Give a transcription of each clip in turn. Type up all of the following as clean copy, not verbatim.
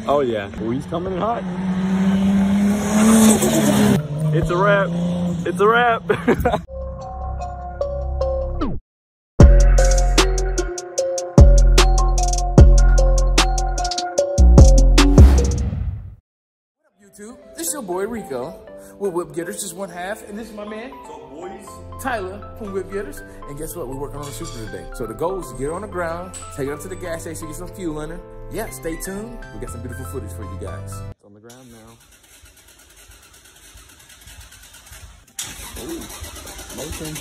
Oh yeah. Oh, he's coming in hot. It's a wrap. It's a wrap. YouTube, this is your boy Rico with WhipGetters, just one half, and this is my man Tyler from WhipGetters. And guess what? We're working on a Supra today. So the goal is to get her on the ground, take it up to the gas station, get some fuel in her. Yeah, stay tuned. We got some beautiful footage for you guys. It's on the ground now. Ooh, motion.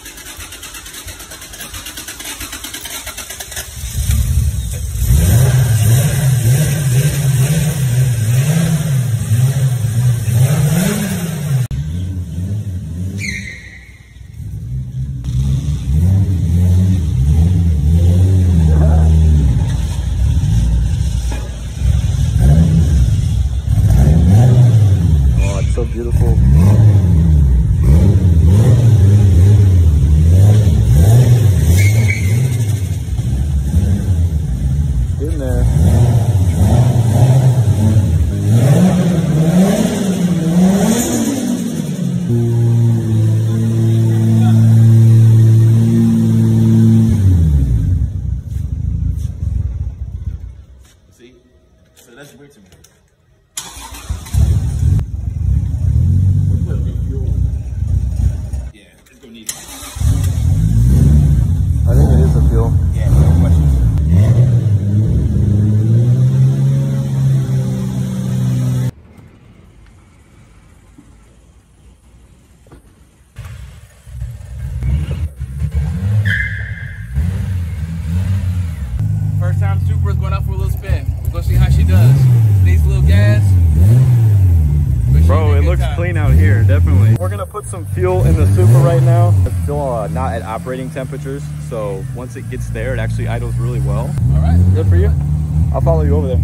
So beautiful. In there. See? So that's weird to me. I think it is a fuel. Yeah, no question. First time Supra's going out for a little spin. We're gonna see how she does. Needs a little gas. Bro, it looks clean out here, definitely. We're gonna put some fuel in the Supra right now. It's still not at operating temperatures, so once it gets there, it actually idles really well. All right. Good for you? I'll follow you over there.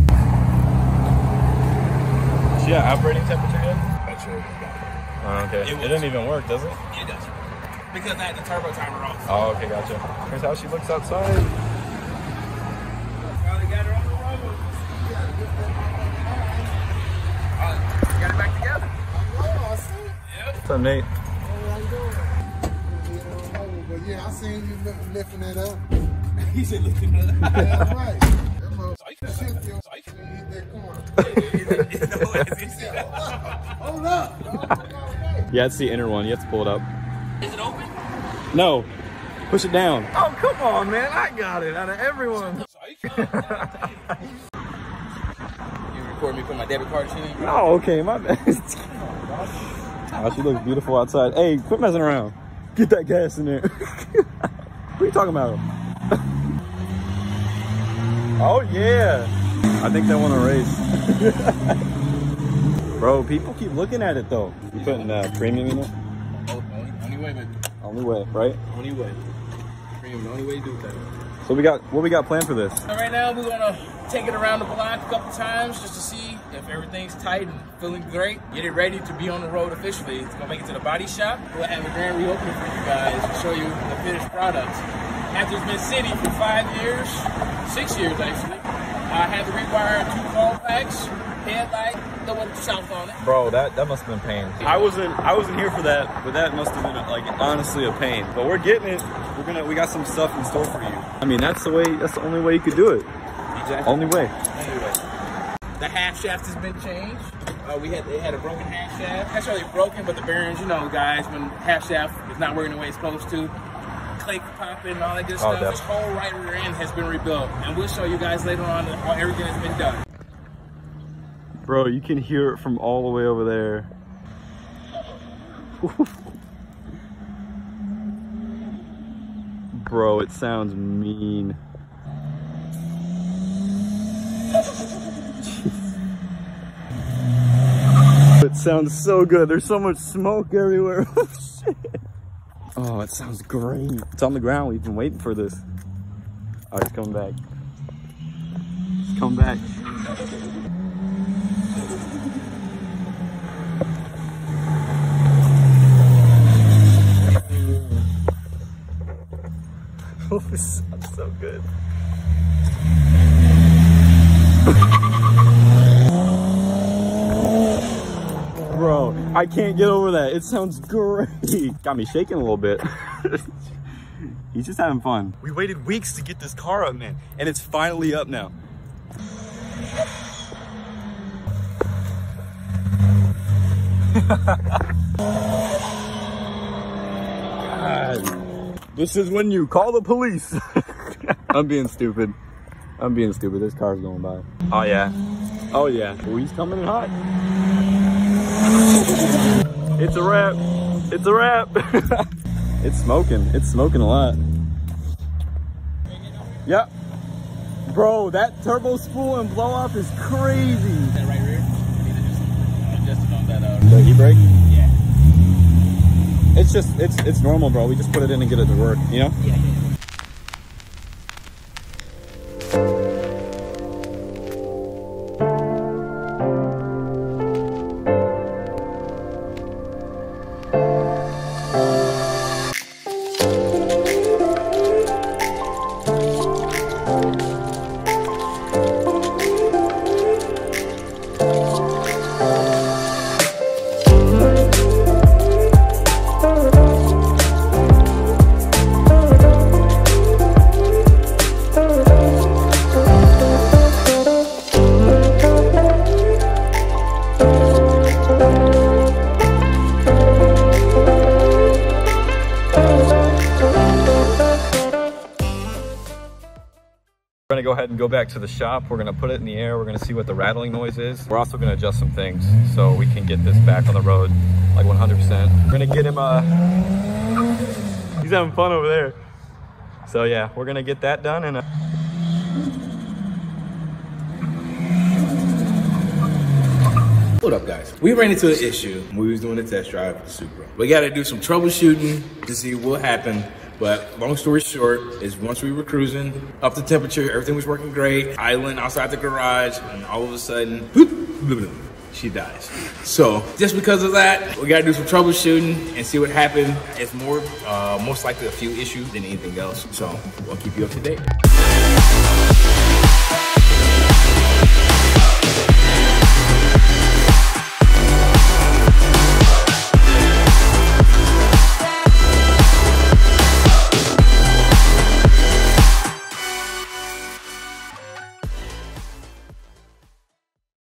Is she at operating temperature yet? Not sure. Oh, okay. It didn't even work, does it? It does. Because I had the turbo timer off. Oh, okay, gotcha. Here's how she looks outside. Finally got her on the road. Got it back together. What's up, Nate? But yeah, I seen you lifting it up. He said lifting it up. That's right. That shift your hit that corner. Hold up. Yeah, it's the inner one. You have to pull it up. Is it open? No. Push it down. Oh, come on, man. I got it out of everyone. You record me put my debit card in? Oh, okay. My bad. Oh, she looks beautiful outside. Hey, quit messing around. Get that gas in there. What are you talking about? Oh, yeah. I think they want to race. Bro, people keep looking at it, though. You putting premium in it? Oh, only way, man. Only way, right? Only way. Premium, the only way to do that. So what we got planned for this? Right now, we're gonna take it around the block a couple times just to see if everything's tight and feeling great. Get it ready to be on the road officially. It's gonna make it to the body shop. We'll have a grand reopening for you guys to show you the finished product. After it's been sitting for 5 years, 6 years actually, I had to rewire 2 Compacts, headlight, the one south on it. Bro, that must have been pain. I wasn't here for that, but that must have been like honestly a pain. But we're getting it. We got some stuff in store for you. I mean, that's the only way you could do it. Exactly. Only way. Anyway, the half shaft has been changed. They had a broken half shaft. That's really broken, but the bearings, you know, guys, when half shaft is not working the way it's supposed to, clay popping and all that good stuff. This whole right rear end has been rebuilt, and we'll show you guys later on how everything has been done. Bro, you can hear it from all the way over there. Bro, it sounds mean. It sounds so good. There's so much smoke everywhere. Oh, shit. Oh, it sounds great. It's on the ground. We've been waiting for this. Oh, it's coming back. It's coming back. Oh, this sounds so good. I can't get over that. It sounds great. Got me shaking a little bit. He's just having fun. We waited weeks to get this car up, man. And it's finally up now. God. This is when you call the police. I'm being stupid. I'm being stupid. This car's going by. Oh yeah. Oh yeah. Oh, he's coming in hot. It's a wrap. It's a wrap. It's smoking. It's smoking a lot. Yep. Bro, that turbo spool and blow off is crazy. That right rear? Just on that. The e-brake? Yeah. It's normal, bro. We just put it in and get it to work, you know? Yeah. We're gonna go ahead and go back to the shop. We're gonna put it in the air. We're gonna see what the rattling noise is. We're also gonna adjust some things so we can get this back on the road like 100%. We're gonna get him, he's having fun over there. So yeah, we're gonna get that done and What up, guys? We ran into an issue when we was doing a test drive with the Supra. We got to do some troubleshooting to see what happened. But long story short is once we were cruising up the temperature, everything was working great, idling outside the garage, and all of a sudden, whoop, she dies. So just because of that, we got to do some troubleshooting and see what happened. It's more, most likely a few issues than anything else. So we'll keep you up to date.